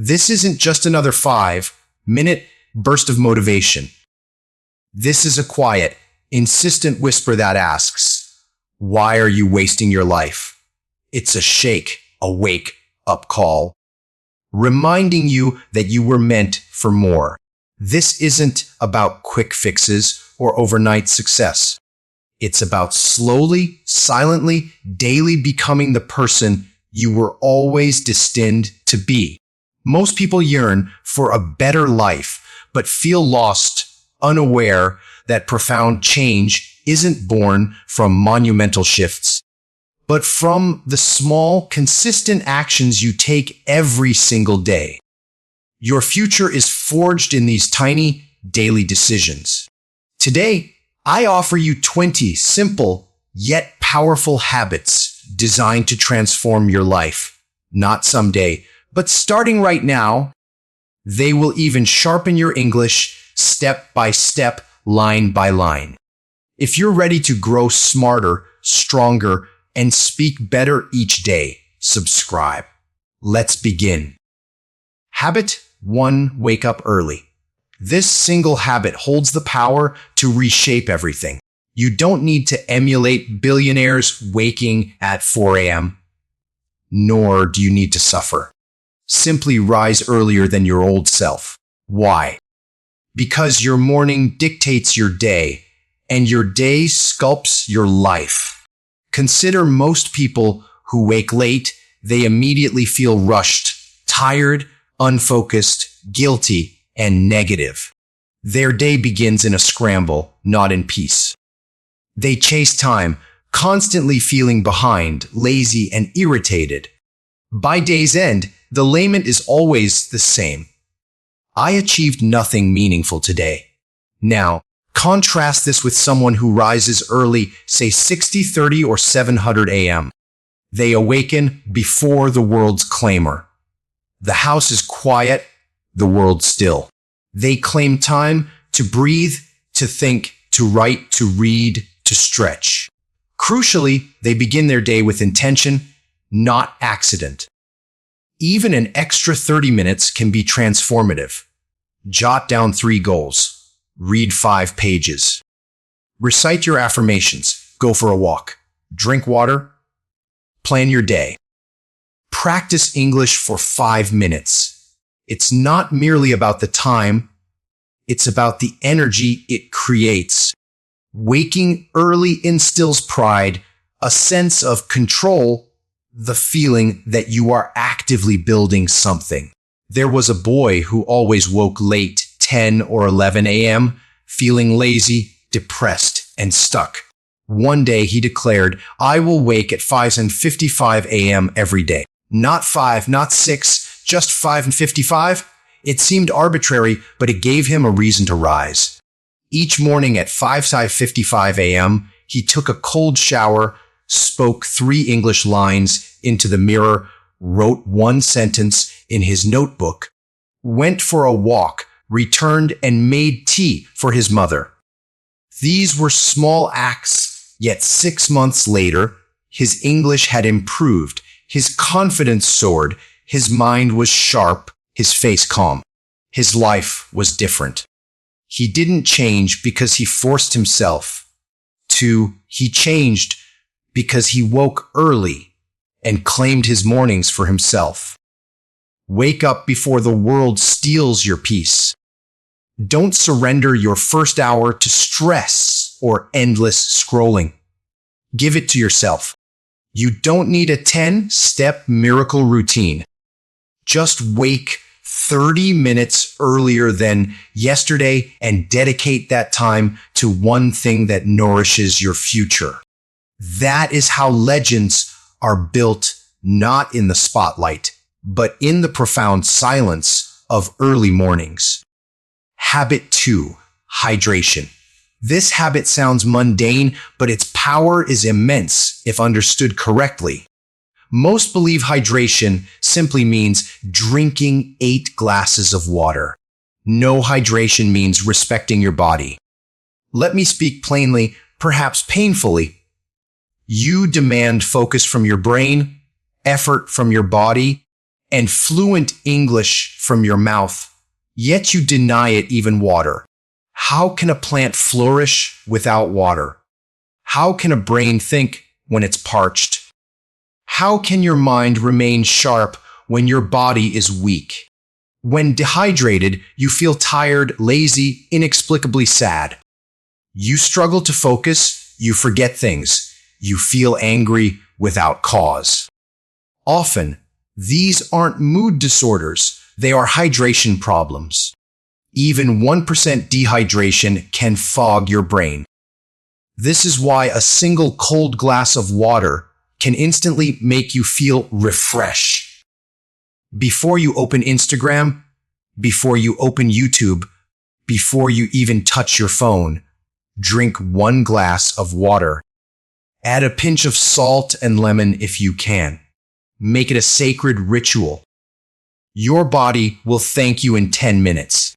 This isn't just another 5-minute burst of motivation. This is a quiet, insistent whisper that asks, why are you wasting your life? It's a wake-up call, reminding you that you were meant for more. This isn't about quick fixes or overnight success. It's about slowly, silently, daily becoming the person you were always destined to be. Most people yearn for a better life, but feel lost, unaware that profound change isn't born from monumental shifts, but from the small, consistent actions you take every single day. Your future is forged in these tiny, daily decisions. Today, I offer you 20 simple, yet powerful habits designed to transform your life. Not someday, but starting right now. They will even sharpen your English step by step, line by line. If you're ready to grow smarter, stronger, and speak better each day, subscribe. Let's begin. Habit 1. Wake up early. This single habit holds the power to reshape everything. You don't need to emulate billionaires waking at 4 a.m., nor do you need to suffer. Simply rise earlier than your old self. Why? Because your morning dictates your day, and your day sculpts your life. Consider most people who wake late. They immediately feel rushed, tired, unfocused, guilty, and negative. Their day begins in a scramble, not in peace. They chase time, constantly feeling behind, lazy, and irritated. By day's end, the lament is always the same. I achieved nothing meaningful today. Now, contrast this with someone who rises early, say 60:30 or 700 a.m. They awaken before the world's clamor. The house is quiet, the world still. They claim time to breathe, to think, to write, to read, to stretch. Crucially, they begin their day with intention, not accident. Even an extra 30 minutes can be transformative. Jot down 3 goals. Read 5 pages. Recite your affirmations. Go for a walk. Drink water. Plan your day. Practice English for 5 minutes. It's not merely about the time. It's about the energy it creates. Waking early instills pride, a sense of control, the feeling that you are actively building something. There was a boy who always woke late, 10 or 11 a.m., feeling lazy, depressed, and stuck. One day he declared, I will wake at 5:55 a.m. every day. Not 5, not 6, just 5:55. It seemed arbitrary, but it gave him a reason to rise. Each morning at 5:55 a.m., he took a cold shower, spoke 3 English lines into the mirror, wrote 1 sentence in his notebook, went for a walk, returned and made tea for his mother. These were small acts, yet 6 months later, his English had improved, his confidence soared, his mind was sharp, his face calm. His life was different. He didn't change because he forced himself to. He changed because he woke early and claimed his mornings for himself. Wake up before the world steals your peace. Don't surrender your first hour to stress or endless scrolling. Give it to yourself. You don't need a 10-step miracle routine. Just wake 30 minutes earlier than yesterday and dedicate that time to one thing that nourishes your future. That is how legends are built, not in the spotlight, but in the profound silence of early mornings. Habit 2, hydration. This habit sounds mundane, but its power is immense if understood correctly. Most believe hydration simply means drinking 8 glasses of water. No, hydration means respecting your body. Let me speak plainly, perhaps painfully. You demand focus from your brain, effort from your body, and fluent English from your mouth, yet you deny it even water. How can a plant flourish without water? How can a brain think when it's parched? How can your mind remain sharp when your body is weak? When dehydrated, you feel tired, lazy, inexplicably sad. You struggle to focus, you forget things, you feel angry without cause. Often, these aren't mood disorders, they are hydration problems. Even 1% dehydration can fog your brain. This is why a single cold glass of water can instantly make you feel refreshed. Before you open Instagram, before you open YouTube, before you even touch your phone, drink 1 glass of water. Add a pinch of salt and lemon if you can. Make it a sacred ritual. Your body will thank you in 10 minutes.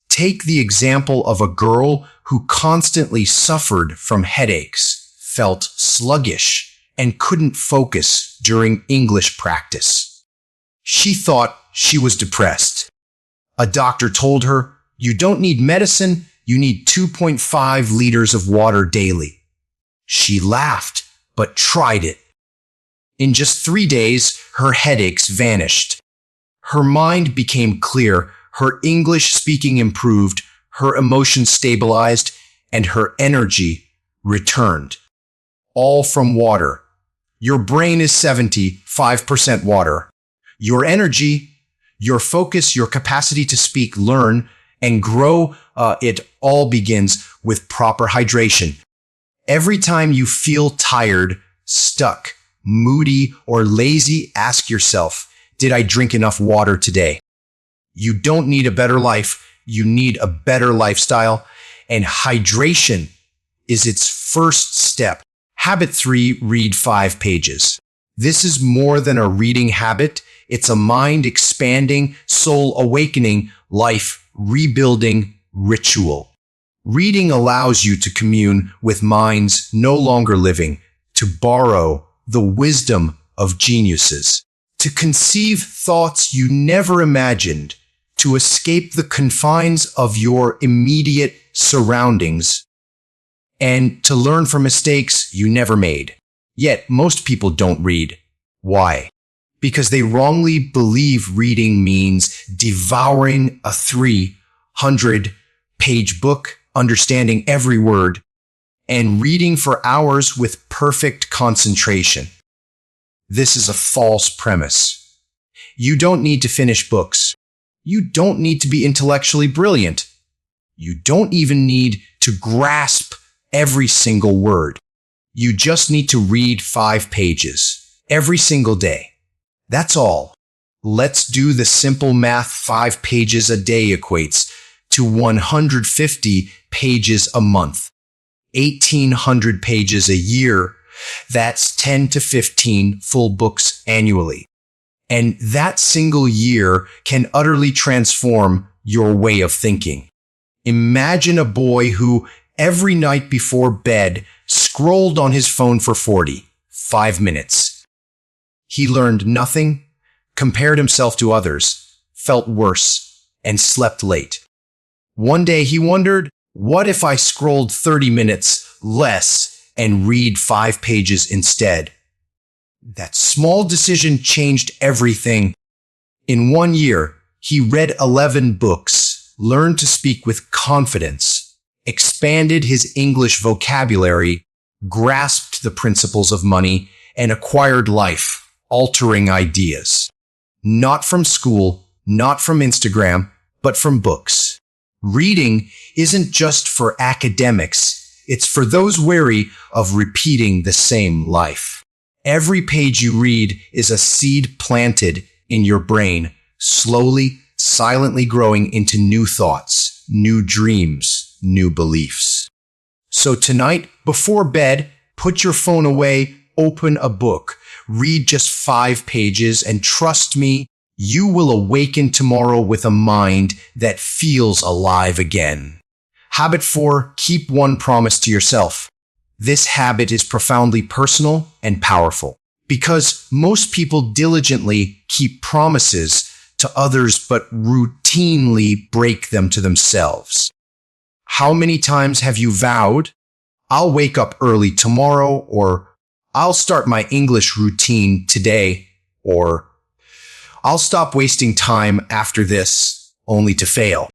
Take the example of a girl who constantly suffered from headaches, felt sluggish, and couldn't focus during English practice. She thought she was depressed. A doctor told her, "You don't need medicine, you need 2.5 liters of water daily." She laughed, but tried it. In just 3 days, her headaches vanished. Her mind became clear, her English speaking improved, her emotions stabilized, and her energy returned. All from water. Your brain is 75% water. Your energy, your focus, your capacity to speak, learn, and grow, it all begins with proper hydration. Every time you feel tired, stuck, moody, or lazy, ask yourself, did I drink enough water today? You don't need a better life, you need a better lifestyle, and hydration is its first step. Habit 3, read 5 pages. This is more than a reading habit, it's a mind-expanding, soul-awakening, life-rebuilding ritual. Reading allows you to commune with minds no longer living, to borrow the wisdom of geniuses, to conceive thoughts you never imagined, to escape the confines of your immediate surroundings, and to learn from mistakes you never made. Yet most people don't read. Why? Because they wrongly believe reading means devouring a 300-page book, understanding every word, and reading for hours with perfect concentration. This is a false premise. You don't need to finish books. You don't need to be intellectually brilliant. You don't even need to grasp every single word. You just need to read 5 pages every single day. That's all. Let's do the simple math. 5 pages a day equates to 150 pages a month. 1,800 pages a year. That's 10 to 15 full books annually. And that single year can utterly transform your way of thinking. Imagine a boy who every night before bed scrolled on his phone for 45 minutes. He learned nothing, compared himself to others, felt worse, and slept late. One day he wondered, what if I scrolled 30 minutes less and read 5 pages instead? That small decision changed everything. In 1 year, he read 11 books, learned to speak with confidence, expanded his English vocabulary, grasped the principles of money, and acquired life-altering ideas. Not from school, not from Instagram, but from books. Reading isn't just for academics, it's for those weary of repeating the same life. Every page you read is a seed planted in your brain, slowly, silently growing into new thoughts, new dreams, new beliefs. So tonight, before bed, put your phone away, open a book, read just 5 pages, and trust me, you will awaken tomorrow with a mind that feels alive again. Habit 4, keep one promise to yourself. This habit is profoundly personal and powerful. Because most people diligently keep promises to others but routinely break them to themselves. How many times have you vowed, "I'll wake up early tomorrow," or "I'll start my English routine today," or "I'll stop wasting time after this," only to fail?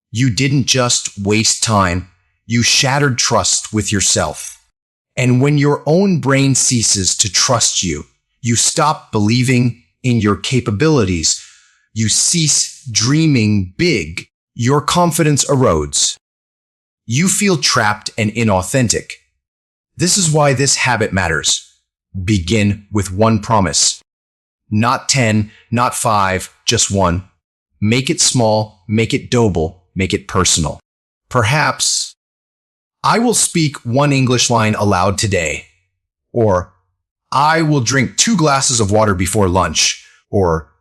You didn't just waste time, you shattered trust with yourself. And when your own brain ceases to trust you, you stop believing in your capabilities, you cease dreaming big, your confidence erodes. You feel trapped and inauthentic. This is why this habit matters. Begin with one promise. Not 10, not 5, just one. Make it small, make it doable, make it personal. Perhaps, "I will speak one English line aloud today," or "I will drink 2 glasses of water before lunch," or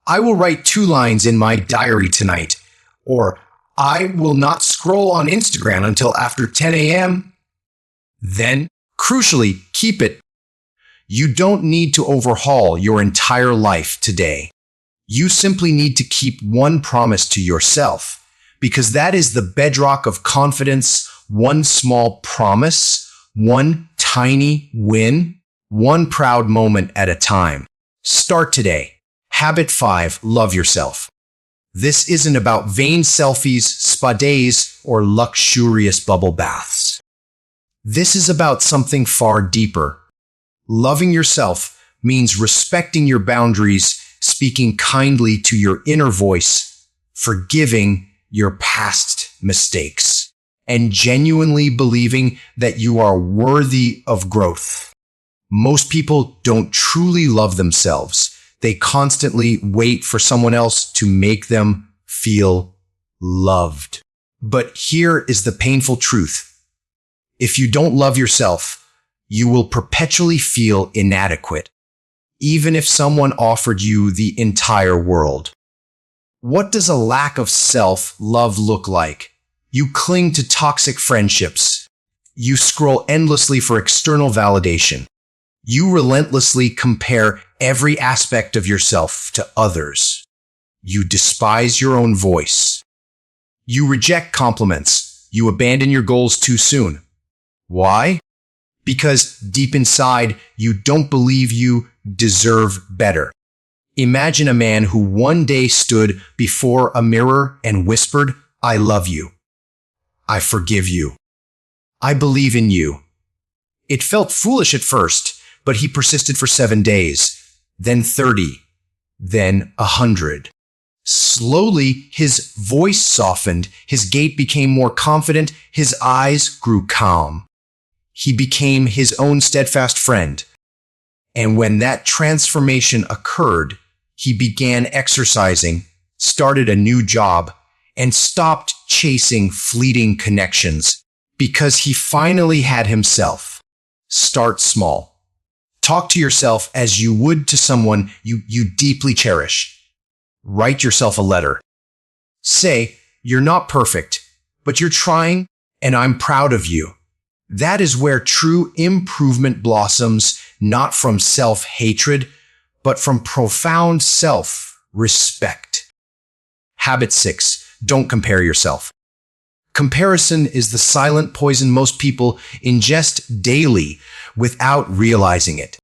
"I will write 2 lines in my diary tonight," or "I will not scroll on Instagram until after 10 a.m. Then, crucially, keep it. You don't need to overhaul your entire life today. You simply need to keep one promise to yourself, because that is the bedrock of confidence. One small promise, one tiny win, one proud moment at a time. Start today. Habit 5, love yourself. This isn't about vain selfies, spa days, or luxurious bubble baths. This is about something far deeper. Loving yourself means respecting your boundaries, speaking kindly to your inner voice, forgiving your past mistakes, and genuinely believing that you are worthy of growth. Most people don't truly love themselves. They constantly wait for someone else to make them feel loved. But here is the painful truth. If you don't love yourself, you will perpetually feel inadequate, even if someone offered you the entire world. What does a lack of self-love look like? You cling to toxic friendships. You scroll endlessly for external validation. You relentlessly compare every aspect of yourself to others. You despise your own voice. You reject compliments. You abandon your goals too soon. Why? Because deep inside, you don't believe you deserve better. Imagine a man who one day stood before a mirror and whispered, "I love you. I forgive you. I believe in you." It felt foolish at first, but he persisted for 7 days, then 30, then 100. Slowly, his voice softened, his gait became more confident, his eyes grew calm. He became his own steadfast friend. And when that transformation occurred, he began exercising, started a new job, and stopped chasing fleeting connections because he finally had himself. Start small. Talk to yourself as you would to someone you deeply cherish. Write yourself a letter. Say, "You're not perfect, but you're trying, and I'm proud of you." That is where true improvement blossoms, not from self-hatred, but from profound self-respect. Habit 6. Don't compare yourself. Comparison is the silent poison most people ingest daily without realizing it.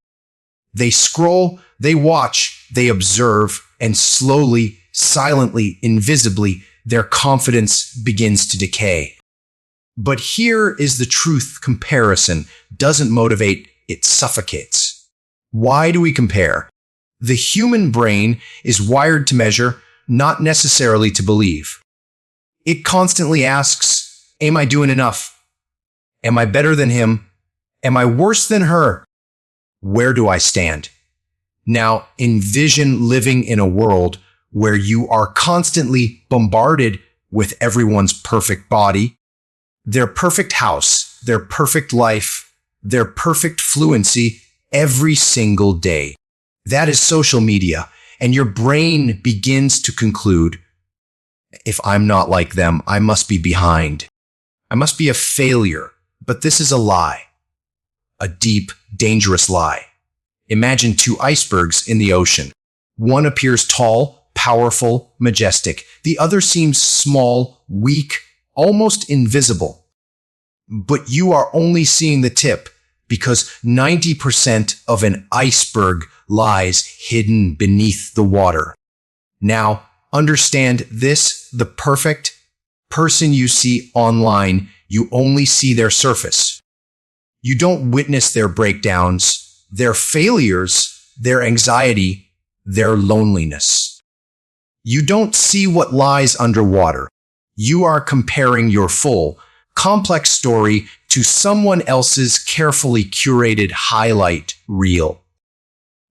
They scroll, they watch, they observe, and slowly, silently, invisibly, their confidence begins to decay. But here is the truth: comparison doesn't motivate, it suffocates. Why do we compare? The human brain is wired to measure, not necessarily to believe. It constantly asks, am I doing enough? Am I better than him? Am I worse than her? Where do I stand? Now, envision living in a world where you are constantly bombarded with everyone's perfect body, their perfect house, their perfect life, their perfect fluency every single day. That is social media, and your brain begins to conclude, if I'm not like them, I must be behind. I must be a failure. But this is a lie. A deep, dangerous lie. Imagine two icebergs in the ocean. One appears tall, powerful, majestic. The other seems small, weak, almost invisible. But you are only seeing the tip because 90% of an iceberg lies hidden beneath the water. Now, understand this: the perfect person you see online, you only see their surface. You don't witness their breakdowns, their failures, their anxiety, their loneliness. You don't see what lies underwater. You are comparing your full, complex story to someone else's carefully curated highlight reel.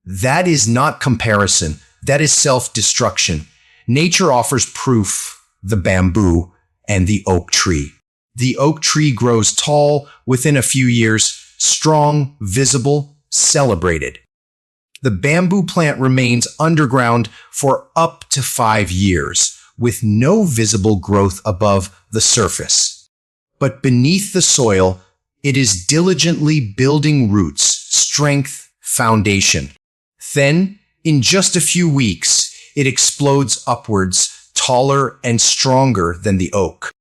That is not comparison. That is self-destruction. Nature offers proof: the bamboo and the oak tree. The oak tree grows tall within a few years, strong, visible, celebrated. The bamboo plant remains underground for up to 5 years, with no visible growth above the surface. But beneath the soil, it is diligently building roots, strength, foundation. Then, in just a few weeks, it explodes upwards, taller and stronger than the oak.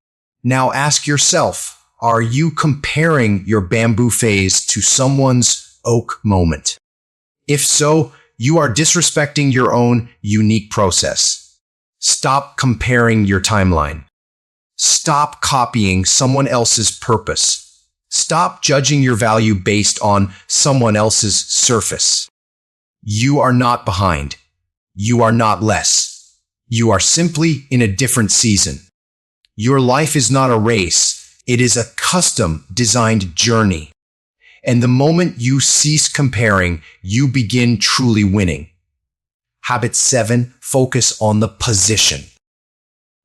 Now ask yourself, are you comparing your bamboo phase to someone's oak moment? If so, you are disrespecting your own unique process. Stop comparing your timeline. Stop copying someone else's purpose. Stop judging your value based on someone else's surface. You are not behind. You are not less. You are simply in a different season. Your life is not a race. It is a custom-designed journey. And the moment you cease comparing, you begin truly winning. Habit 7, focus on the position.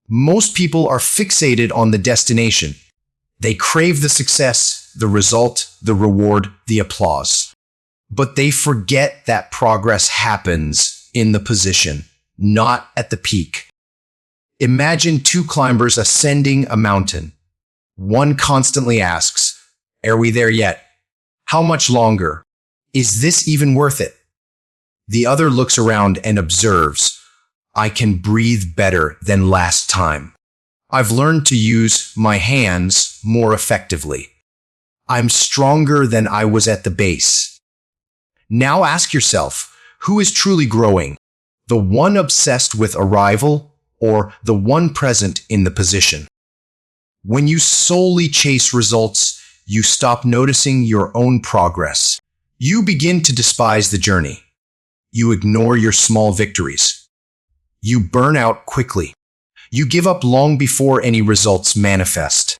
Most people are fixated on the destination. They crave the success, the result, the reward, the applause. But they forget that progress happens in the position, not at the peak. Imagine two climbers ascending a mountain. One constantly asks, "Are we there yet? How much longer? Is this even worth it?" The other looks around and observes, "I can breathe better than last time. I've learned to use my hands more effectively. I'm stronger than I was at the base." Now ask yourself, who is truly growing? The one obsessed with arrival or the one present in the position? When you solely chase results, you stop noticing your own progress. You begin to despise the journey. You ignore your small victories. You burn out quickly. You give up long before any results manifest.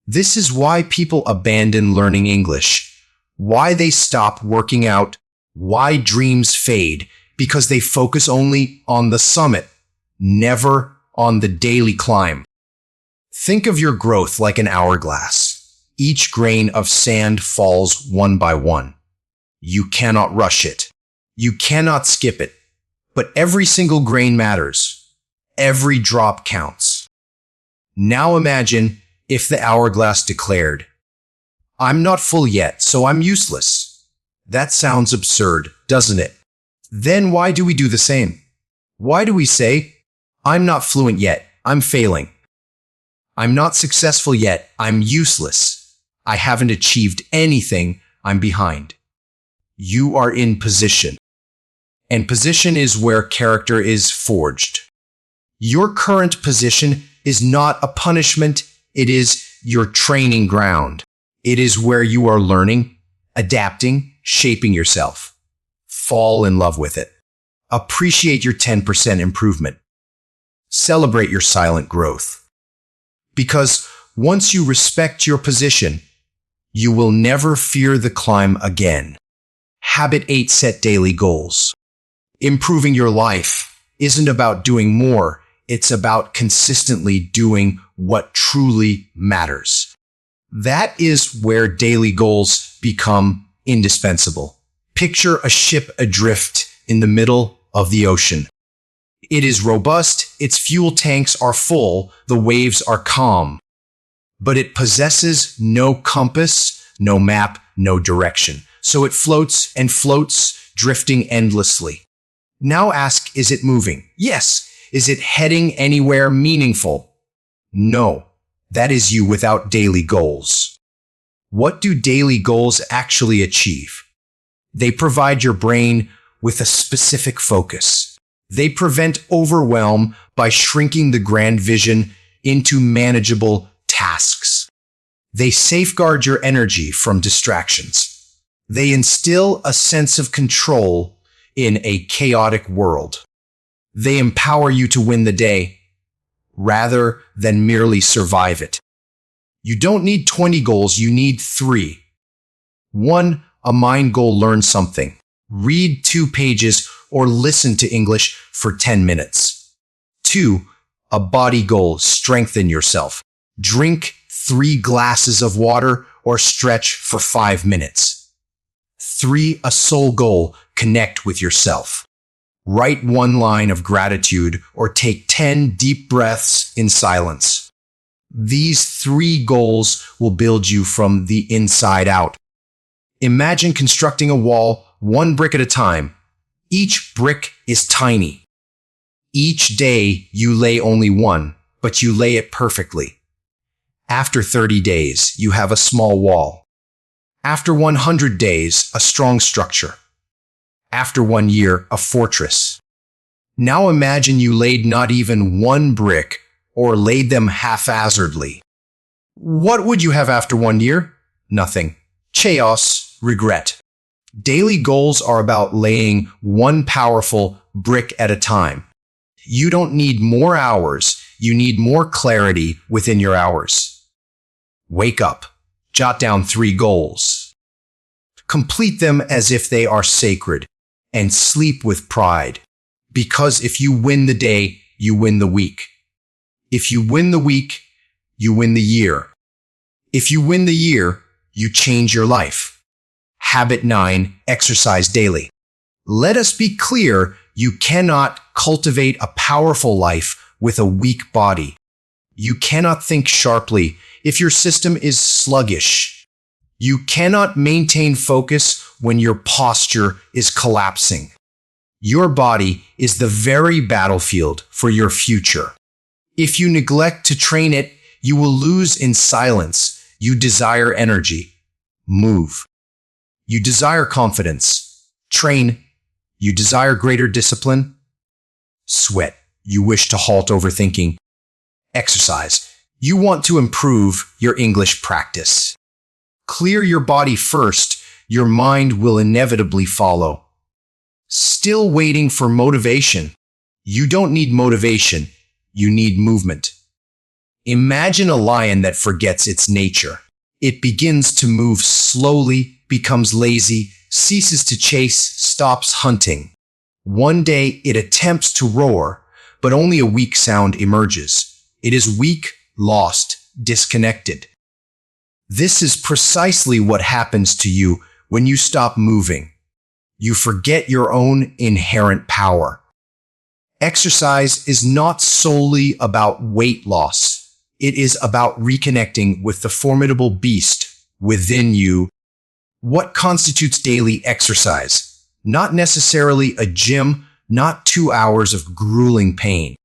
This is why people abandon learning English, why they stop working out, why dreams fade, because they focus only on the summit, never on the daily climb. Think of your growth like an hourglass. Each grain of sand falls one by one. You cannot rush it. You cannot skip it. But every single grain matters. Every drop counts. Now imagine if the hourglass declared, "I'm not full yet, so I'm useless." That sounds absurd, doesn't it? Then why do we do the same? Why do we say, "I'm not fluent yet, I'm failing. I'm not successful yet, I'm useless. I haven't achieved anything, I'm behind"? You are in position. And position is where character is forged. Your current position is not a punishment, it is your training ground. It is where you are learning, adapting, shaping yourself. Fall in love with it. Appreciate your 10% improvement. Celebrate your silent growth. Because once you respect your position, you will never fear the climb again. Habit 8, set daily goals. Improving your life isn't about doing more, it's about consistently doing what truly matters. That is where daily goals become indispensable. Picture a ship adrift in the middle of the ocean. It is robust, its fuel tanks are full, the waves are calm. But it possesses no compass, no map, no direction. So it floats and floats, drifting endlessly. Now ask, is it moving? Yes. Is it heading anywhere meaningful? No. That is you without daily goals. What do daily goals actually achieve? They provide your brain with a specific focus. They prevent overwhelm by shrinking the grand vision into manageable tasks. They safeguard your energy from distractions. They instill a sense of control in a chaotic world. They empower you to win the day rather than merely survive it. You don't need 20 goals, you need 3. 1. A mind goal: learn something. Read 2 pages or listen to English for 10 minutes. 2. A body goal: strengthen yourself. Drink 3 glasses of water or stretch for 5 minutes. 3. A soul goal: connect with yourself. Write 1 line of gratitude or take 10 deep breaths in silence. These 3 goals will build you from the inside out. Imagine constructing a wall 1 brick at a time. Each brick is tiny. Each day you lay only 1, but you lay it perfectly. After 30 days, you have a small wall. After 100 days, a strong structure. After 1 year, a fortress. Now imagine you laid not even 1 brick or laid them haphazardly. What would you have after 1 year? Nothing. Chaos, regret. Daily goals are about laying 1 powerful brick at a time. You don't need more hours, you need more clarity within your hours. Wake up. Jot down 3 goals. Complete them as if they are sacred, and sleep with pride. Because if you win the day, you win the week. If you win the week, you win the year. If you win the year, you change your life. Habit 9, exercise daily. Let us be clear, you cannot cultivate a powerful life with a weak body. You cannot think sharply if your system is sluggish. You cannot maintain focus when your posture is collapsing. Your body is the very battlefield for your future. If you neglect to train it, you will lose in silence. You desire energy. Move. You desire confidence. Train. You desire greater discipline. Sweat. You wish to halt overthinking. Exercise. You want to improve your English practice. Clear your body first. Your mind will inevitably follow. Still waiting for motivation. You don't need motivation. You need movement. Imagine a lion that forgets its nature. It begins to move slowly, becomes lazy, ceases to chase, stops hunting. One day it attempts to roar, but only a weak sound emerges. It is weak, lost, disconnected. This is precisely what happens to you when you stop moving. You forget your own inherent power. Exercise is not solely about weight loss. It is about reconnecting with the formidable beast within you. What constitutes daily exercise? Not necessarily a gym, not 2 hours of grueling pain.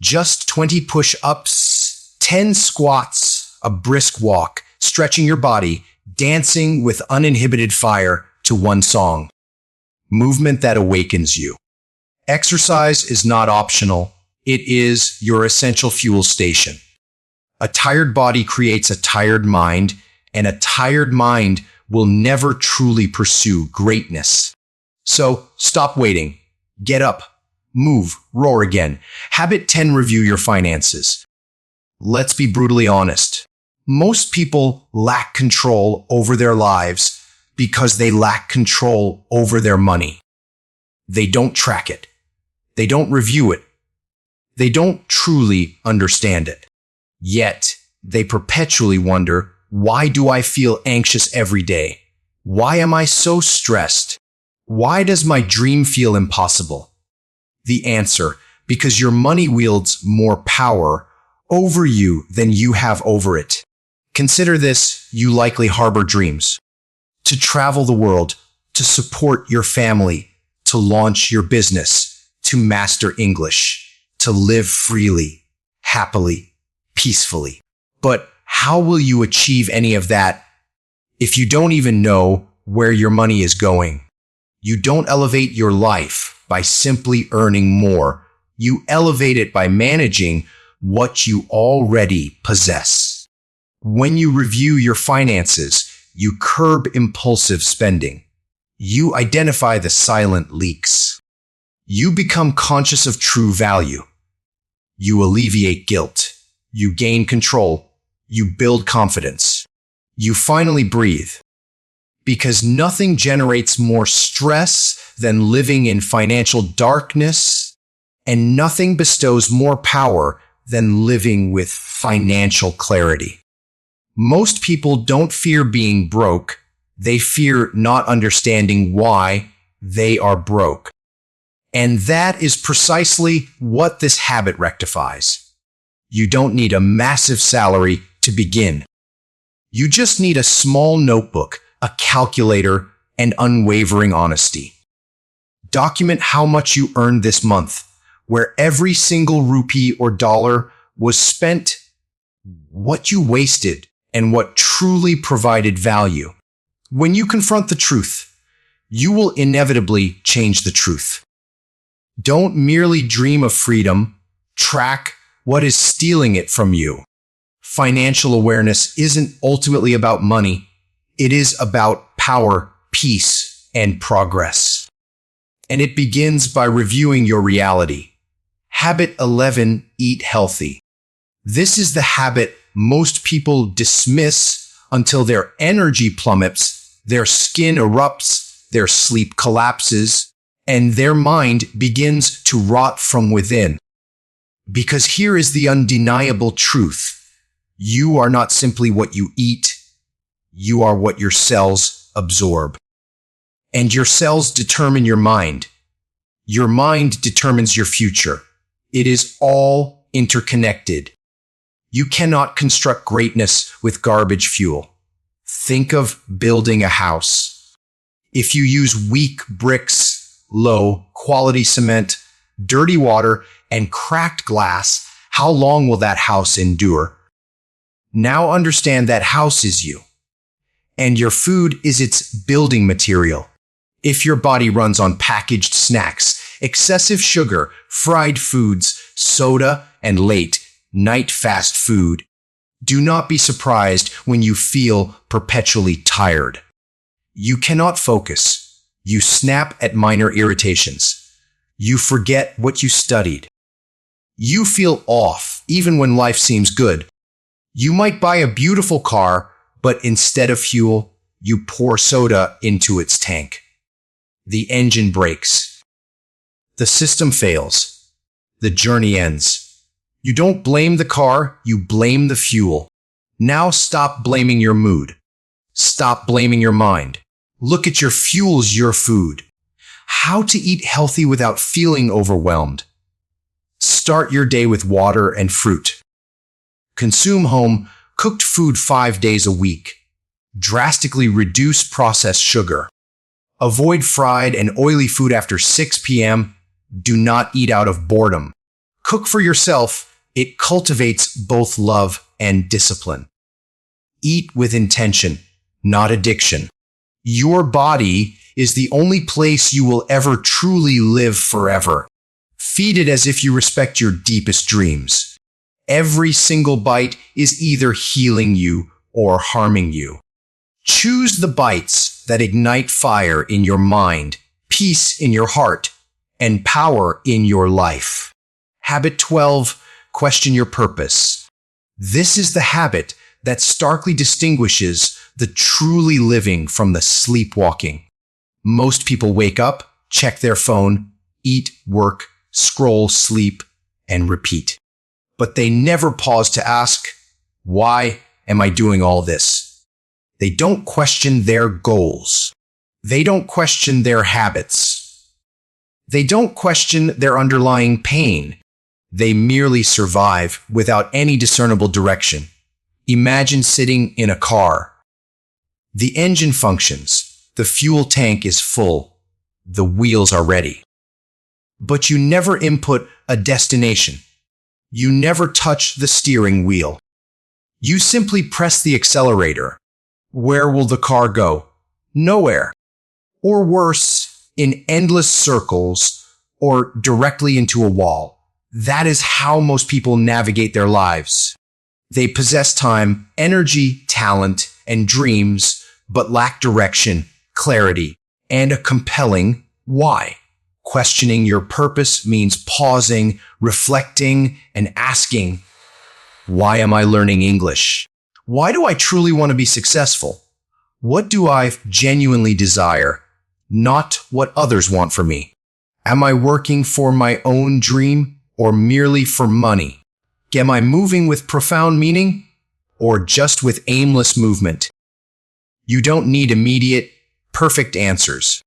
Just 20 push-ups, 10 squats, a brisk walk, stretching your body, dancing with uninhibited fire to 1 song. Movement that awakens you. Exercise is not optional. It is your essential fuel station. A tired body creates a tired mind, and a tired mind will never truly pursue greatness. So stop waiting. Get up. Move. Roar again. Habit 10. Review your finances. Let's be brutally honest. Most people lack control over their lives because they lack control over their money. They don't track it. They don't review it. They don't truly understand it. Yet, they perpetually wonder, why do I feel anxious every day? Why am I so stressed? Why does my dream feel impossible? The answer, because your money wields more power over you than you have over it. Consider this, you likely harbor dreams. To travel the world, to support your family, to launch your business, to master English, to live freely, happily, peacefully. But how will you achieve any of that if you don't even know where your money is going? You don't elevate your life by simply earning more. You elevate it by managing what you already possess. When you review your finances, you curb impulsive spending. You identify the silent leaks. You become conscious of true value. You alleviate guilt. You gain control. You build confidence. You finally breathe. Because nothing generates more stress than living in financial darkness, and nothing bestows more power than living with financial clarity. Most people don't fear being broke. They fear not understanding why they are broke. And that is precisely what this habit rectifies. You don't need a massive salary to begin. You just need a small notebook, a calculator, and unwavering honesty. Document how much you earned this month, where every single rupee or dollar was spent, what you wasted, and what truly provided value. When you confront the truth, you will inevitably change the truth. Don't merely dream of freedom, track what is stealing it from you. Financial awareness isn't ultimately about money. It is about power, peace, and progress. And it begins by reviewing your reality. Habit 11, eat healthy. This is the habit most people dismiss until their energy plummets, their skin erupts, their sleep collapses, and their mind begins to rot from within. Because here is the undeniable truth. You are not simply what you eat. You are what your cells absorb. And your cells determine your mind. Your mind determines your future. It is all interconnected. You cannot construct greatness with garbage fuel. Think of building a house. If you use weak bricks, low-quality cement, dirty water, and cracked glass, how long will that house endure? Now understand that house is you, and your food is its building material. If your body runs on packaged snacks, excessive sugar, fried foods, soda, and late-night fast food, do not be surprised when you feel perpetually tired. You cannot focus. You snap at minor irritations. You forget what you studied. You feel off even when life seems good. You might buy a beautiful car, but instead of fuel, you pour soda into its tank. The engine breaks. The system fails. The journey ends. You don't blame the car, you blame the fuel. Now stop blaming your mood. Stop blaming your mind. Look at your fuels, your food. How to eat healthy without feeling overwhelmed. Start your day with water and fruit. Consume home-cooked food 5 days a week. Drastically reduce processed sugar. Avoid fried and oily food after 6 p.m. Do not eat out of boredom. Cook for yourself. It cultivates both love and discipline. Eat with intention, not addiction. Your body is the only place you will ever truly live forever. Feed it as if you respect your deepest dreams. Every single bite is either healing you or harming you. Choose the bites that ignite fire in your mind, peace in your heart, and power in your life. Habit 12, question your purpose. This is the habit that starkly distinguishes the truly living from the sleepwalking. Most people wake up, check their phone, eat, work, scroll, sleep, and repeat. But they never pause to ask, why am I doing all this? They don't question their goals. They don't question their habits. They don't question their underlying pain. They merely survive without any discernible direction. Imagine sitting in a car. The engine functions. The fuel tank is full. The wheels are ready. But you never input a destination. You never touch the steering wheel. You simply press the accelerator. Where will the car go? Nowhere. Or worse, in endless circles or directly into a wall. That is how most people navigate their lives. They possess time, energy, talent, and dreams, but lack direction, clarity, and a compelling why. Questioning your purpose means pausing, reflecting, and asking, why am I learning English? Why do I truly want to be successful? What do I genuinely desire, not what others want for me? Am I working for my own dream or merely for money? Am I moving with profound meaning or just with aimless movement? You don't need immediate, perfect answers.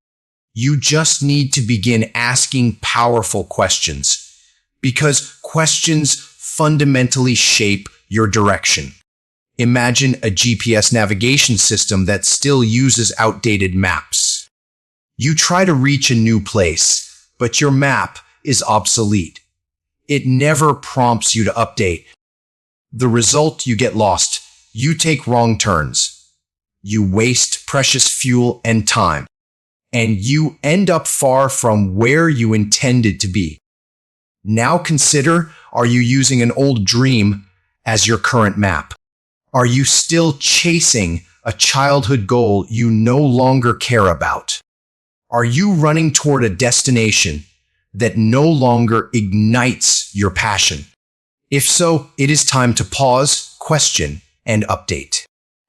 You just need to begin asking powerful questions, because questions fundamentally shape your direction. Imagine a GPS navigation system that still uses outdated maps. You try to reach a new place, but your map is obsolete. It never prompts you to update. The result, you get lost. You take wrong turns. You waste precious fuel and time. And you end up far from where you intended to be. Now consider, are you using an old dream as your current map? Are you still chasing a childhood goal you no longer care about? Are you running toward a destination that no longer ignites your passion? If so, it is time to pause, question, and update.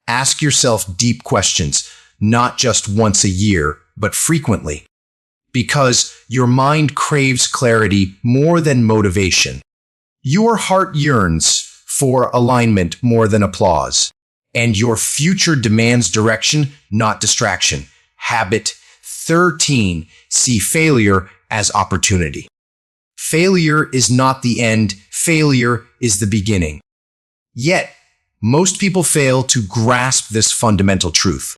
Ask yourself deep questions, not just once a year, but frequently. Because your mind craves clarity more than motivation. Your heart yearns for alignment more than applause. And your future demands direction, not distraction. Habit 13. See failure as opportunity. Failure is not the end. Failure is the beginning. Yet, most people fail to grasp this fundamental truth.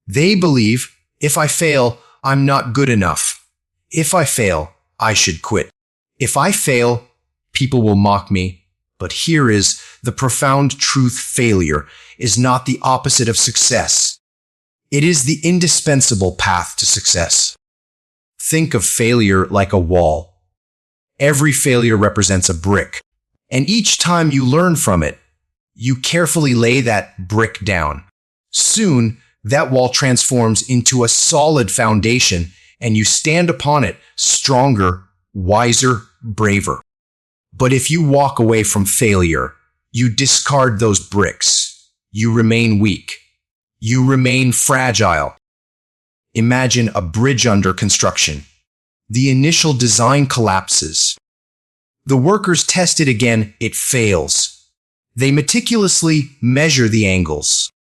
They believe, if I fail, I'm not good enough. If I fail, I should quit. If I fail, people will mock me. But here is the profound truth: failure is not the opposite of success. It is the indispensable path to success. Think of failure like a wall. Every failure represents a brick, and each time you learn from it, you carefully lay that brick down. Soon, that wall transforms into a solid foundation, and you stand upon it stronger, wiser, braver. But if you walk away from failure, you discard those bricks. You remain weak. You remain fragile. Imagine a bridge under construction. The initial design collapses. The workers test it again, it fails. They meticulously measure the angles.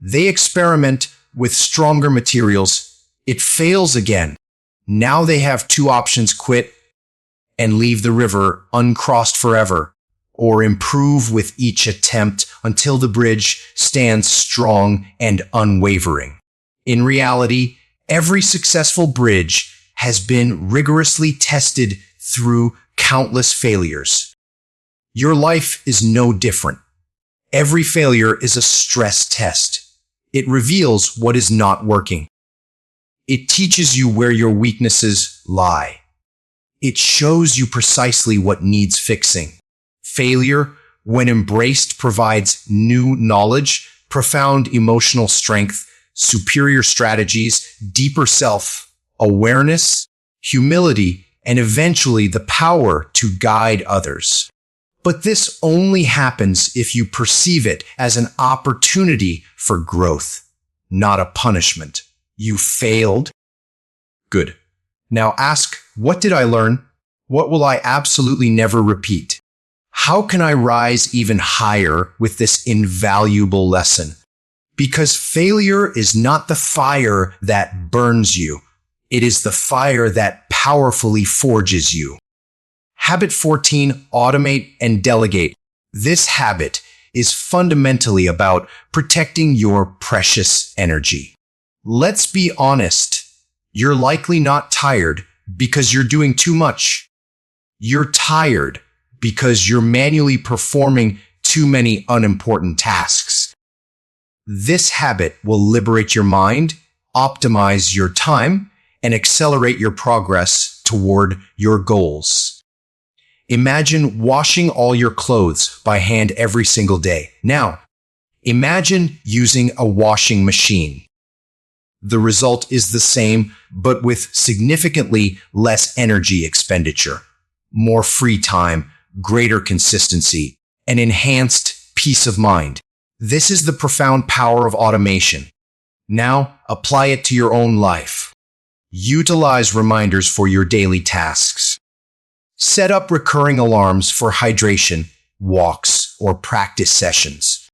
They experiment with stronger materials. It fails again. Now they have two options: quit and leave the river uncrossed forever, or improve with each attempt until the bridge stands strong and unwavering. In reality, every successful bridge has been rigorously tested through countless failures. Your life is no different. Every failure is a stress test. It reveals what is not working. It teaches you where your weaknesses lie. It shows you precisely what needs fixing. Failure, when embraced, provides new knowledge, profound emotional strength, superior strategies, deeper self-awareness, humility, and eventually the power to guide others. But this only happens if you perceive it as an opportunity for growth, not a punishment. You failed? Good. Now ask, what did I learn? What will I absolutely never repeat? How can I rise even higher with this invaluable lesson? Because failure is not the fire that burns you. It is the fire that powerfully forges you. Habit 14, automate and delegate. This habit is fundamentally about protecting your precious energy. Let's be honest. You're likely not tired because you're doing too much. You're tired because you're manually performing too many unimportant tasks. This habit will liberate your mind, optimize your time, and accelerate your progress toward your goals. Imagine washing all your clothes by hand every single day. Now, imagine using a washing machine. The result is the same, but with significantly less energy expenditure, more free time, greater consistency, and enhanced peace of mind. This is the profound power of automation. Now, apply it to your own life. Utilize reminders for your daily tasks. Set up recurring alarms for hydration, walks, or practice sessions.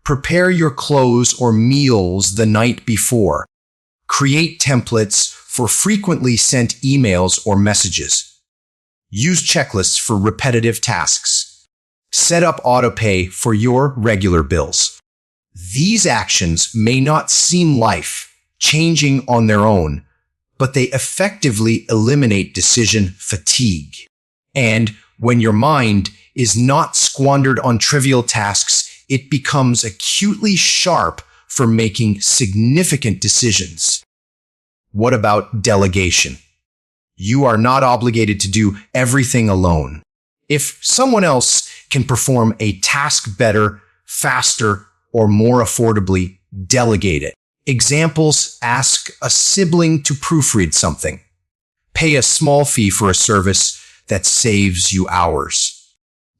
Prepare your clothes or meals the night before. Create templates for frequently sent emails or messages. Use checklists for repetitive tasks. Set up autopay for your regular bills. These actions may not seem life-changing on their own, but they effectively eliminate decision fatigue. And when your mind is not squandered on trivial tasks, it becomes acutely sharp for making significant decisions. What about delegation? You are not obligated to do everything alone. If someone else can perform a task better, faster, or more affordably, delegate it. Examples: ask a sibling to proofread something. Pay a small fee for a service that saves you hours.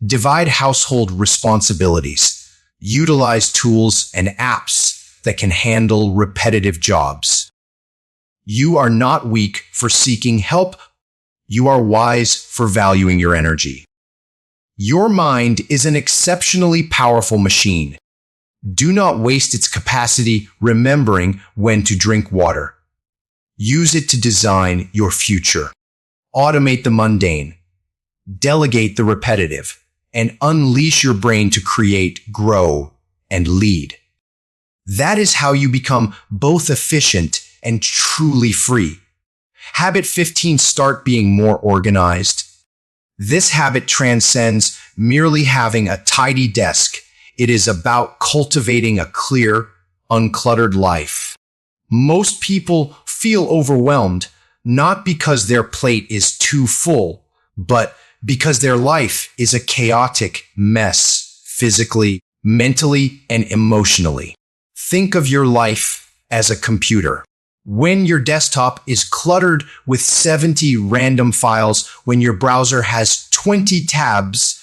Divide household responsibilities. Utilize tools and apps that can handle repetitive jobs. You are not weak for seeking help. You are wise for valuing your energy. Your mind is an exceptionally powerful machine. Do not waste its capacity remembering when to drink water. Use it to design your future. Automate the mundane. Delegate the repetitive. And unleash your brain to create, grow, and lead. That is how you become both efficient and truly free. Habit 15. Start being more organized. This habit transcends merely having a tidy desk. It is about cultivating a clear, uncluttered life. Most people feel overwhelmed, not because their plate is too full, but because their life is a chaotic mess, physically, mentally, and emotionally. Think of your life as a computer. When your desktop is cluttered with 70 random files, when your browser has 20 tabs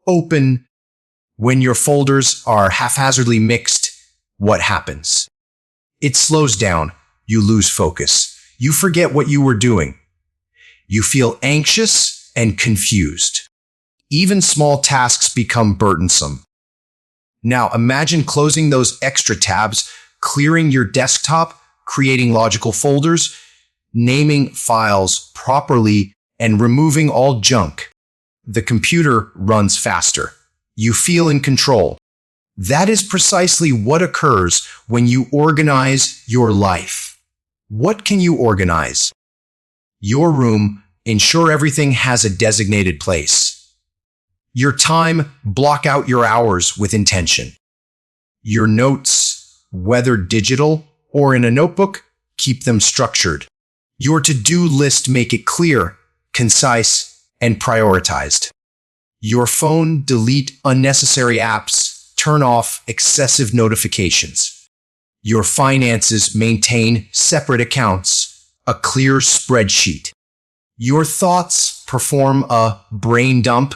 open, when your folders are haphazardly mixed, what happens? It slows down. You lose focus. You forget what you were doing. You feel anxious and confused. Even small tasks become burdensome. Now imagine closing those extra tabs, clearing your desktop, creating logical folders, naming files properly, and removing all junk. The computer runs faster. You feel in control. That is precisely what occurs when you organize your life. What can you organize? Your room. Ensure everything has a designated place. Your time. Block out your hours with intention. Your notes, whether digital or in a notebook, keep them structured. Your to-do list. Make it clear, concise, and prioritized. Your phone. Delete unnecessary apps. Turn off excessive notifications. Your finances. Maintain separate accounts, a clear spreadsheet. Your thoughts. Perform a brain dump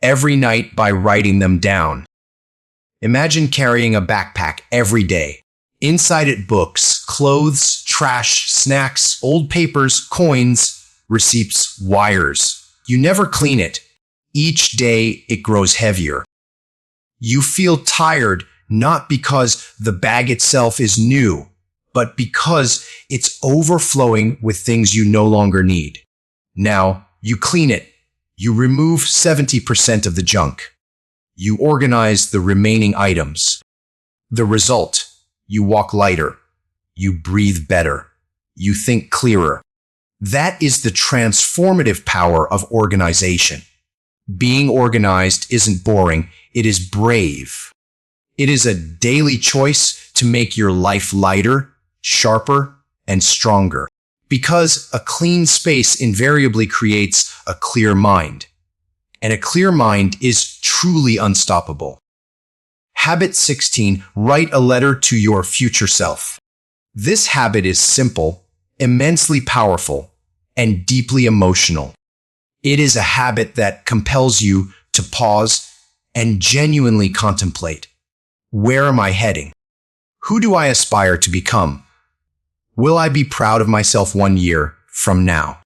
every night by writing them down. Imagine carrying a backpack every day. Inside it, books, clothes, trash, snacks, old papers, coins, receipts, wires. You never clean it. Each day it grows heavier. You feel tired not because the bag itself is new, but because it's overflowing with things you no longer need. Now, you clean it. You remove 70% of the junk. You organize the remaining items. The result: you walk lighter. You breathe better. you think clearer. That is the transformative power of organization. Being organized isn't boring, it is brave. It is a daily choice to make your life lighter, sharper, and stronger. Because a clean space invariably creates a clear mind. And a clear mind is truly unstoppable. Habit 16, write a letter to your future self. This habit is simple, immensely powerful, and deeply emotional. It is a habit that compels you to pause and genuinely contemplate. Where am I heading? Who do I aspire to become? Will I be proud of myself 1 year from now?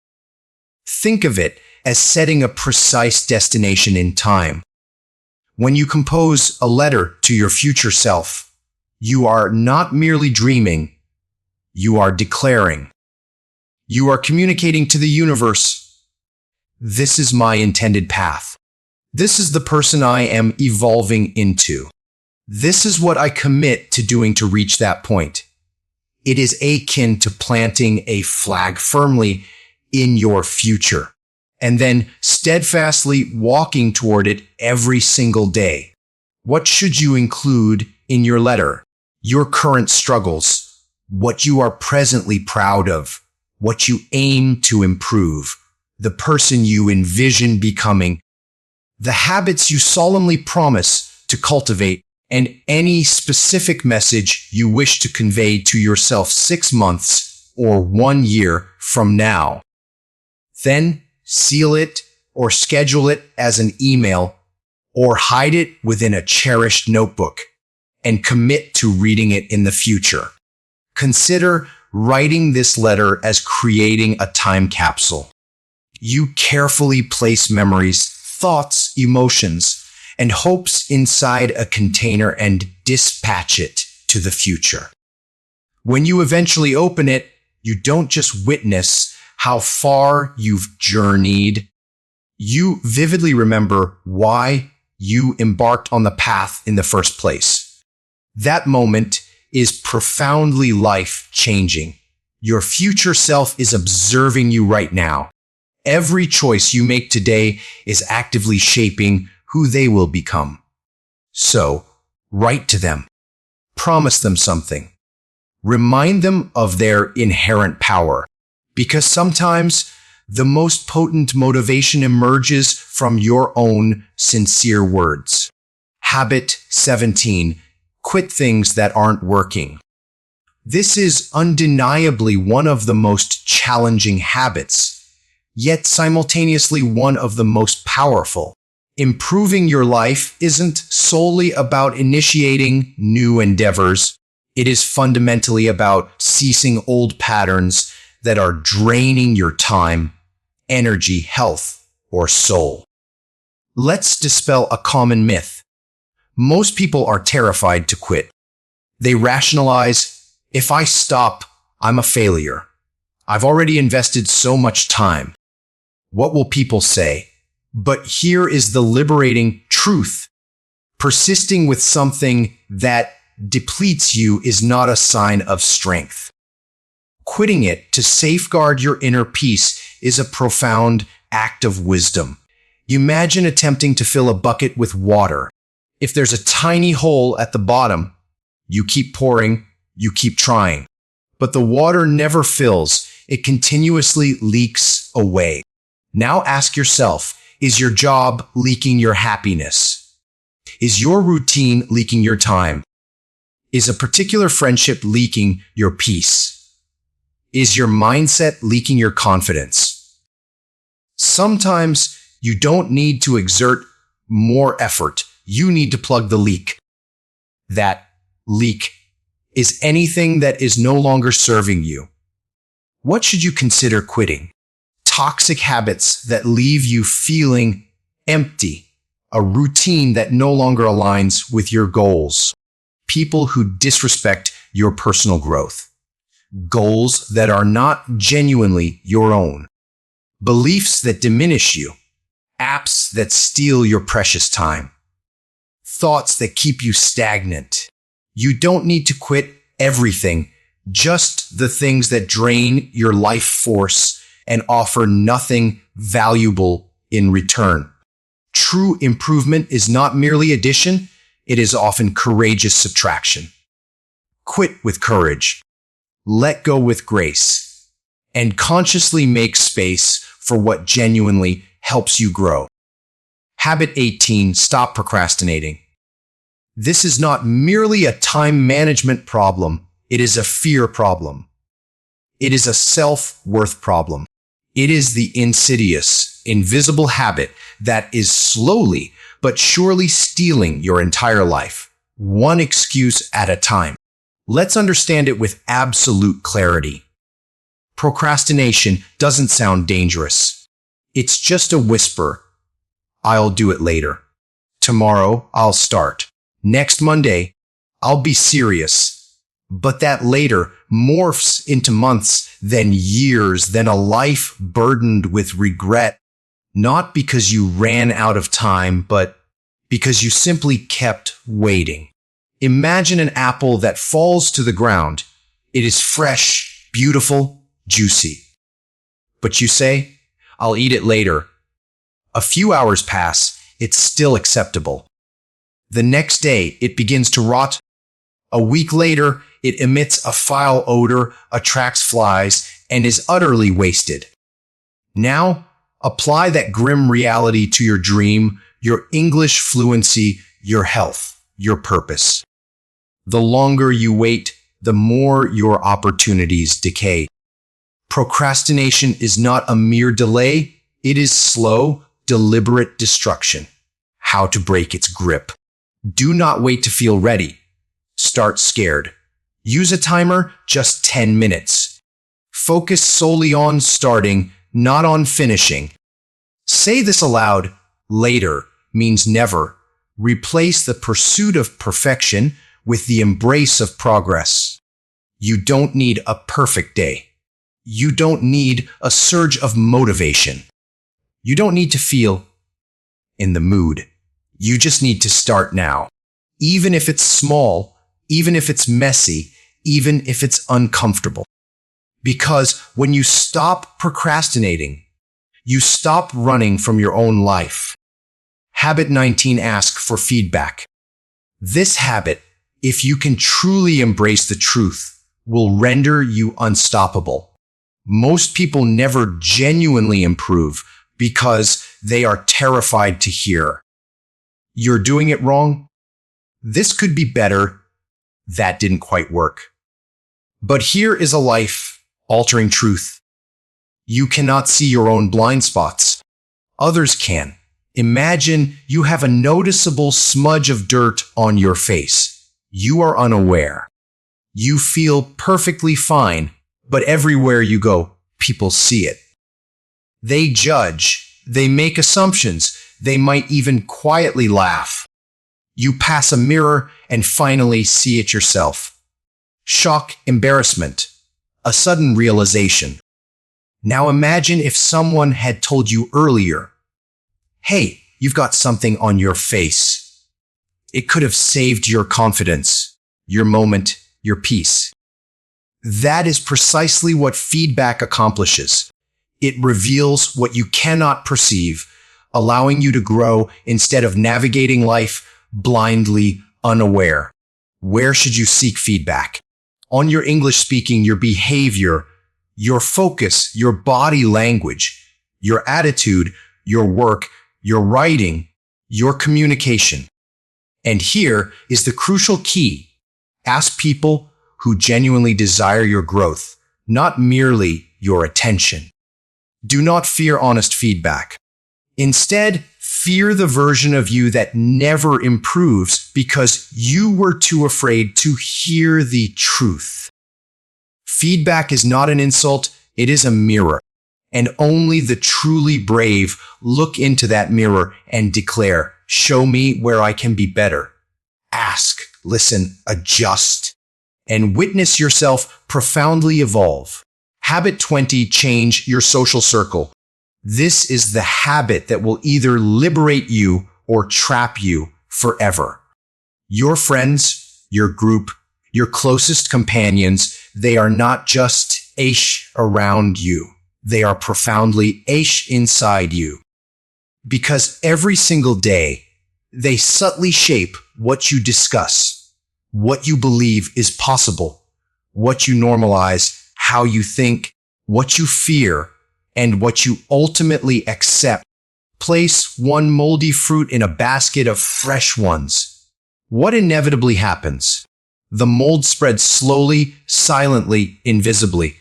Think of it as setting a precise destination in time. When you compose a letter to your future self, you are not merely dreaming, you are declaring. You are communicating to the universe. This is my intended path. This is the person I am evolving into. This is what I commit to doing to reach that point. It is akin to planting a flag firmly in your future, and then steadfastly walking toward it every single day. What should you include in your letter? Your current struggles, what you are presently proud of, what you aim to improve, the person you envision becoming, the habits you solemnly promise to cultivate, and any specific message you wish to convey to yourself 6 months or 1 year from now. Then seal it or schedule it as an email or hide it within a cherished notebook and commit to reading it in the future. Consider writing this letter as creating a time capsule. You carefully place memories, thoughts, emotions, and hopes inside a container and dispatch it to the future. When you eventually open it, you don't just witness how far you've journeyed. You vividly remember why you embarked on the path in the first place. That moment is profoundly life-changing. Your future self is observing you right now. Every choice you make today is actively shaping who they will become. So, write to them. Promise them something. Remind them of their inherent power, because sometimes the most potent motivation emerges from your own sincere words. Habit 17. Quit things that aren't working. This is undeniably one of the most challenging habits, yet simultaneously one of the most powerful. Improving your life isn't solely about initiating new endeavors. It is fundamentally about ceasing old patterns that are draining your time, energy, health, or soul. Let's dispel a common myth. Most people are terrified to quit. They rationalize, if I stop, I'm a failure. I've already invested so much time. What will people say? But here is the liberating truth. Persisting with something that depletes you is not a sign of strength. Quitting it to safeguard your inner peace is a profound act of wisdom. Imagine attempting to fill a bucket with water. If there's a tiny hole at the bottom, you keep pouring, you keep trying. But the water never fills, it continuously leaks away. Now ask yourself, is your job leaking your happiness? Is your routine leaking your time? Is a particular friendship leaking your peace? Is your mindset leaking your confidence? Sometimes you don't need to exert more effort. You need to plug the leak. That leak is anything that is no longer serving you. What should you consider quitting? Toxic habits that leave you feeling empty, a routine that no longer aligns with your goals, people who disrespect your personal growth, goals that are not genuinely your own, beliefs that diminish you, apps that steal your precious time, thoughts that keep you stagnant. You don't need to quit everything, Just the things that drain your life force and offer nothing valuable in return. True improvement is not merely addition, it is often courageous subtraction. Quit with courage. Let go with grace. And consciously make space for what genuinely helps you grow. Habit 18, stop procrastinating. This is not merely a time management problem, it is a fear problem. It is a self-worth problem. It is the insidious, invisible habit that is slowly but surely stealing your entire life, one excuse at a time. Let's understand it with absolute clarity. Procrastination doesn't sound dangerous. It's just a whisper. I'll do it later. Tomorrow, I'll start. Next Monday, I'll be serious. But that later morphs into months, then years, then a life burdened with regret. Not because you ran out of time, but because you simply kept waiting. Imagine an apple that falls to the ground. It is fresh, beautiful, juicy. But you say, I'll eat it later. A few hours pass, it's still acceptable. The next day, it begins to rot. A week later, it emits a foul odor, attracts flies, and is utterly wasted. Now, apply that grim reality to your dream, your English fluency, your health, your purpose. The longer you wait, the more your opportunities decay. Procrastination is not a mere delay, it is slow, deliberate destruction. How to break its grip. Do not wait to feel ready. Start scared. Use a timer, just 10 minutes. Focus solely on starting, not on finishing. Say this aloud. Later means never. Replace the pursuit of perfection with the embrace of progress. You don't need a perfect day. You don't need a surge of motivation. You don't need to feel in the mood. You just need to start now. Even if it's small, even if it's messy, even if it's uncomfortable. Because when you stop procrastinating, you stop running from your own life. Habit 19, ask for feedback. This habit, if you can truly embrace the truth, will render you unstoppable. Most people never genuinely improve because they are terrified to hear, "You're doing it wrong. This could be better. That didn't quite work." But here is a life-altering truth. You cannot see your own blind spots. Others can. Imagine you have a noticeable smudge of dirt on your face. You are unaware. You feel perfectly fine, but everywhere you go, people see it. They judge. They make assumptions. They might even quietly laugh. You pass a mirror and finally see it yourself. Shock, embarrassment, a sudden realization. Now imagine if someone had told you earlier, "Hey, you've got something on your face." It could have saved your confidence, your moment, your peace. That is precisely what feedback accomplishes. It reveals what you cannot perceive, allowing you to grow instead of navigating life blindly unaware. Where should you seek feedback? On your English speaking, your behavior, your focus, your body language, your attitude, your work, your writing, your communication. And here is the crucial key. Ask people who genuinely desire your growth, not merely your attention. Do not fear honest feedback. Instead, fear the version of you that never improves because you were too afraid to hear the truth. Feedback is not an insult, it is a mirror. And only the truly brave look into that mirror and declare, "Show me where I can be better." Ask, listen, adjust, and witness yourself profoundly evolve. Habit 20, change your social circle. This is the habit that will either liberate you or trap you forever. Your friends, your group, Your closest companions, they are not just aish around you. They are profoundly aish inside you. Because every single day, they subtly shape what you discuss, what you believe is possible, what you normalize, how you think, what you fear, and what you ultimately accept. Place one moldy fruit in a basket of fresh ones. What inevitably happens? The mold spreads slowly, silently, invisibly.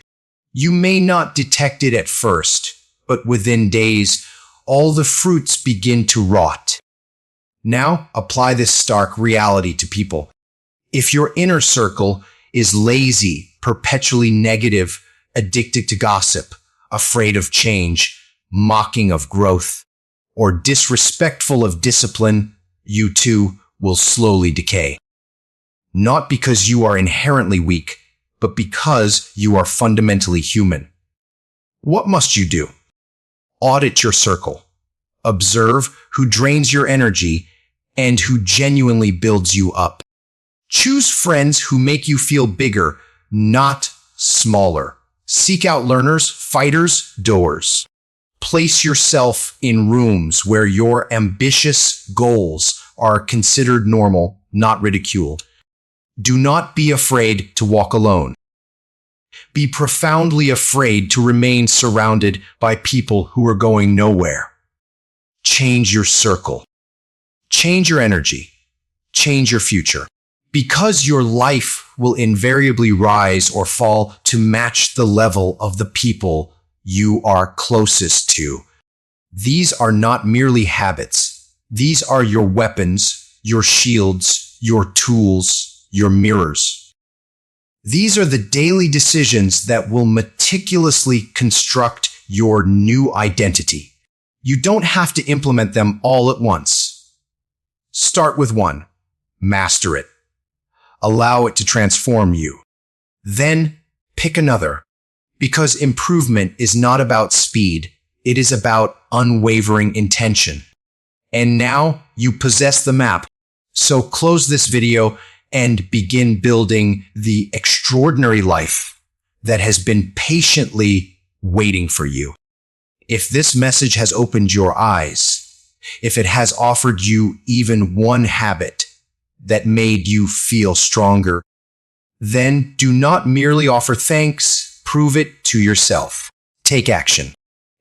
You may not detect it at first, but within days, all the fruits begin to rot. Now, apply this stark reality to people. If your inner circle is lazy, perpetually negative, addicted to gossip, afraid of change, mocking of growth, or disrespectful of discipline, you too will slowly decay. Not because you are inherently weak, but because you are fundamentally human. What must you do? Audit your circle. Observe who drains your energy and who genuinely builds you up. Choose friends who make you feel bigger, not smaller. Seek out learners, fighters, doers. Place yourself in rooms where your ambitious goals are considered normal, not ridiculed. Do not be afraid to walk alone. Be profoundly afraid to remain surrounded by people who are going nowhere. Change your circle. Change your energy. Change your future. Because your life will invariably rise or fall to match the level of the people you are closest to. These are not merely habits. These are your weapons, your shields, your tools, your mirrors. These are the daily decisions that will meticulously construct your new identity. You don't have to implement them all at once. Start with one. Master it. Allow it to transform you. Then pick another. Because improvement is not about speed. It is about unwavering intention. And now you possess the map. So close this video and begin building the extraordinary life that has been patiently waiting for you. If this message has opened your eyes, if it has offered you even one habit that made you feel stronger, then do not merely offer thanks, prove it to yourself. Take action.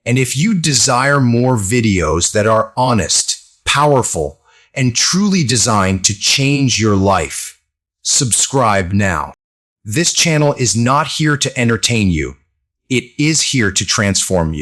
And if you desire more videos that are honest, powerful, and truly designed to change your life, subscribe now. This channel is not here to entertain you. It is here to transform you.